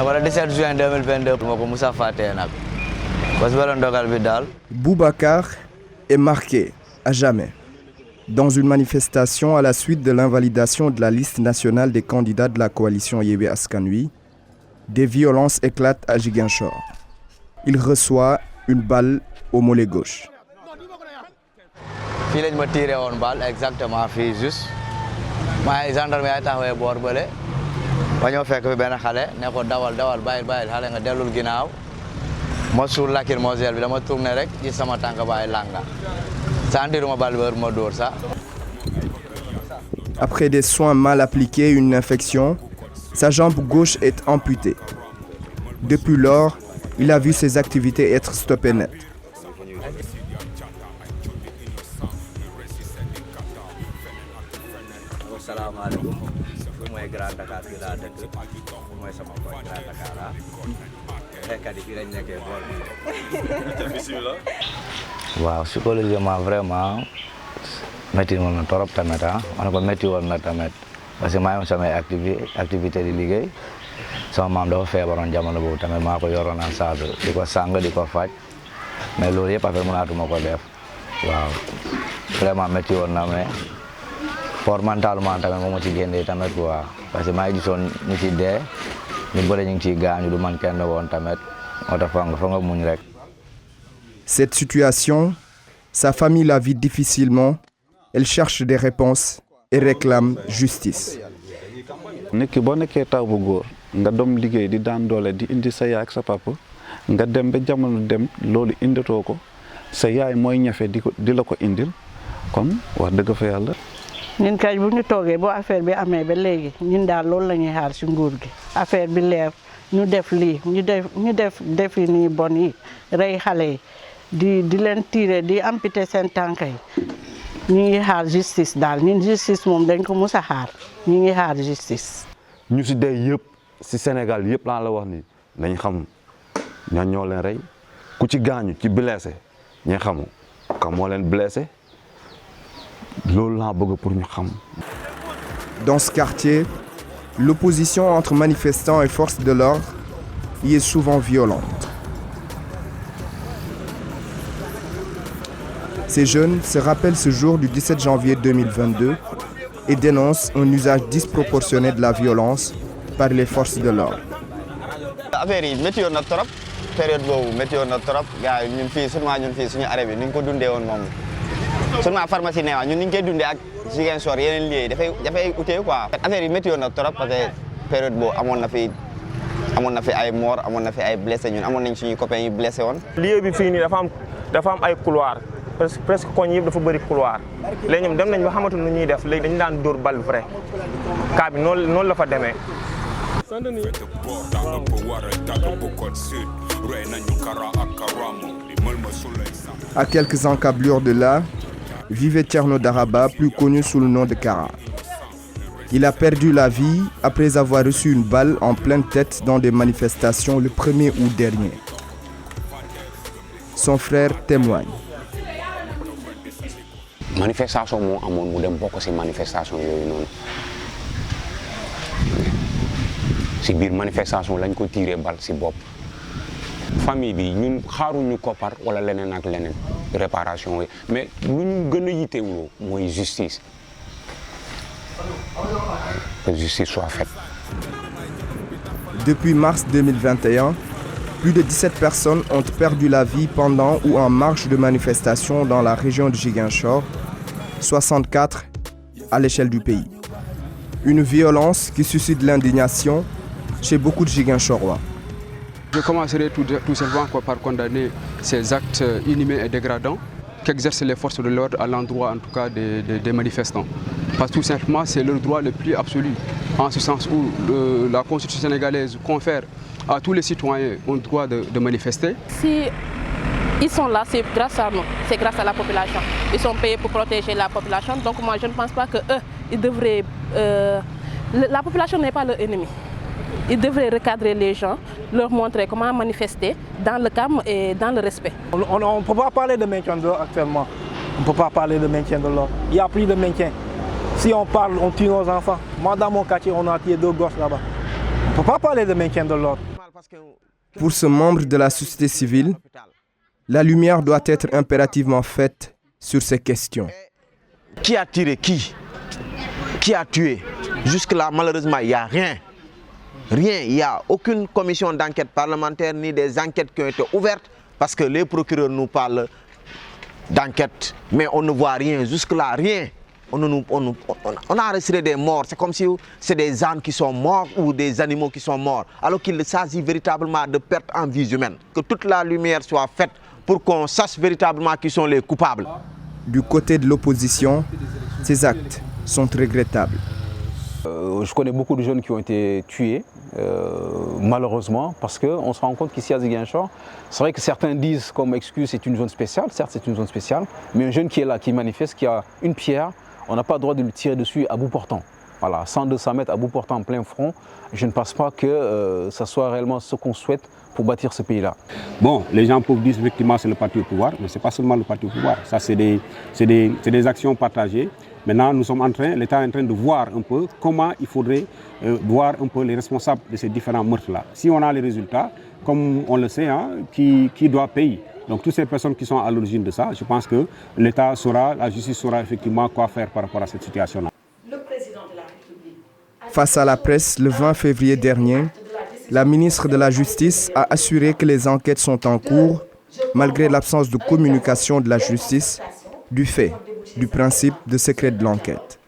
Le 17 juin 2022, Moussa Faté. Boubacar est marqué à jamais. Dans une manifestation à la suite de l'invalidation de la liste nationale des candidats de la coalition Yewwi Askan Wi, des violences éclatent à Ziguinchor. Il reçoit une balle au mollet gauche. Fii lañ ma tiré woon balle exactement fii juste maa ngi gendarme ay taxawee boor bële ba ñoo fekk fi benn xale ne ko dawal bàyyil xale nga dellul ginnaaw ma suul lacrymogène bi dama tourné rek ci sama tànk baay langa sentiruma balle bi ma dóor sax. Après des soins mal appliqués et une infection, sa jambe gauche est amputée. Depuis lors, il a vu ses activités être stoppées net. Salaamaaleykum fi mooy Grand Dakar fii laa dëkk fi mooy sama koñ Grand Dakar xeexkat yi fii lañ nekkee boor bi. waaw psychologiquement vraiment métti woon na trop tamit ma ne ko métti woon na tamit parce que maa ngi samay activité di liggéey sama maam dafa feebaroon jamono boobu tamit maa ko yoroon en charge di ko sàng di ko faj mais loolu yëpp affaire mënaatuma ko def waaw vraiment métti woon na mais. Pour mentalement tamit moo ma ci génnee tamit quoi parce que maa ngi gisoon ñu ci dee ñu bëri ñu ngi ciy gaañu du man kenn woon tamit moo tax fa nga muñ rek. Cette situation, sa famille la vit difficilement. Elle cherche des réponses et réclame justice. nit ki boo nekkee taw bu góor nga doom liggéey di daan doole di indi sa yaay ak sa papa nga dem ba jamono dem loolu indatoo ko sa yaay mooy ñafe di la ko indil kon wax dëgg fa yàlla. ñun kay bu ñu toogee boo affaire bi amee ba léegi ñun daal loolu la ñuy xaar ci nguur gi affaire bi leer ñu def lii ñu def nii bon yi rey xale yi di leen tirer di amputer seen tànk yi ñu ngi xaar justice daal ñun justice moom dañ ko mus a xaar ñu ngi xaar justice. ñu ci dee yëpp ci Sénégal yëpp laa la wax ni nañ xam ñan ñoo leen rey ku ci gaañu ci blessé ñi xamu kan moo leen blessé. Dans ce quartier, l'opposition entre manifestants et forces de l'ordre y est souvent violente. Ces jeunes se rappellent ce jour du 17 janvier 2022 et dénoncent un usage disproportionné de la violence par les forces de l'ordre. Affaire yi métti woon na trop période boobu métti woon na trop gars yi ñun fii suñu arrêt bi ni ñu ko dundee woon moom seulement pharmacie Newa ñun ni ñu koy dundee ak Ziguinchor yeneen lieux dafay utee quoi. Affaire yi métti woon na trop parce que période boobu amoon na fi ay mort amoon na fi ay blessé ñun amoon nañ suñuy copains yu blessé woon. lieu bi fii nii dafa am ay couloir presque koñ yëpp dafa bëri couloir léegi ñoom dem nañ ba xamatu nu ñuy def léegi dañu daan dóor bal vrai cas bi noonu la fa demee. À quelques encablures de là, vivait Thierno Daraba, plus connu sous le nom de Kara. Il a perdu la vie après avoir reçu une balle en pleine tête dans des manifestations le 1er août dernier. Son frère témoigne. Manifestation moo amoon mu dem bokk ci manifestation yooyu noonu ci biir manifestation lañ ko tiré bal ci bopp. Famille bi ñun xaaruñu koppar wala leneen ak leneen réparation yi mais lu ñu gën a yitewoo mooy justice que justice soit faite. Depuis mars 2021, plus de 17 personnes ont perdu la vie pendant ou en marche de manifestation dans la région de Ziguinchor, 64 à l'échelle du pays. Une violence qui suscite l'indignation chez beaucoup de Ziguinchorois. Je commencerai tout simplement par condamner ces actes inhumains et dégradants qu'exercent les forces de l'ordre à l'endroit en tout cas des manifestants. Parce que tout simplement c'est leur droit le plus absolu, en ce sens où la Constitution sénégalaise confère à tous les citoyens un droit de manifester. Si ils sont là, c'est grâce à nous, c'est grâce à la population. Ils sont payés pour protéger la population, donc moi je ne pense pas que eux, ils devraient... la population n'est pas leur ennemi. Ils devraient recadrer les gens, leur montrer comment manifester dans le calme et dans le respect. On ne peut pas parler de maintien de l'ordre actuellement. On ne peut pas parler de maintien de l'ordre. Il n'y a plus de maintien. Si on parle, on tue nos enfants. Moi, dans mon quartier, on a tué 2 gosses là-bas. On ne peut pas parler de maintien de l'ordre. Pour ce membre de la société civile, la lumière doit être impérativement faite sur ces questions. Qui a tiré qui? Qui a tué? Jusque-là, malheureusement, il n'y a rien. Rien, il n'y a aucune commission d'enquête parlementaire ni des enquêtes qui ont été ouvertes parce que les procureurs nous parlent d'enquête, mais on ne voit rien. Jusque-là, rien. On a enregistré des morts. C'est comme si c'est des ânes qui sont morts ou des animaux qui sont morts, alors qu'il s'agit véritablement de pertes en vie humaine. Que toute la lumière soit faite pour qu'on sache véritablement qui sont les coupables. Du côté de l'opposition, ces actes sont regrettables. Je connais beaucoup de jeunes qui ont été tués, malheureusement, parce qu'on se rend compte qu'ici à Ziguinchor, c'est vrai que certains disent comme excuse c'est une zone spéciale, certes c'est une zone spéciale, mais un jeune qui est là, qui manifeste, qui a une pierre, on n'a pas le droit de le tirer dessus à bout portant. Voilà, 100-200 mètres à bout portant en plein front, je ne pense pas que ça soit réellement ce qu'on souhaite pour bâtir ce pays-là. Bon, les gens peuvent dire effectivement c'est le parti au pouvoir, mais ce n'est pas seulement le parti au pouvoir, ça c'est des actions partagées. Maintenant, l'État est en train de voir un peu comment il faudrait voir un peu les responsables de ces différents meurtres-là. Si on a les résultats, comme on le sait, qui doit payer. Donc toutes ces personnes qui sont à l'origine de ça, je pense que l'État saura, la justice saura effectivement quoi faire par rapport à cette situation-là. Face à la presse, le 20 février dernier, la ministre de la Justice a assuré que les enquêtes sont en cours, malgré l'absence de communication de la justice, du fait du principe de secret de l'enquête.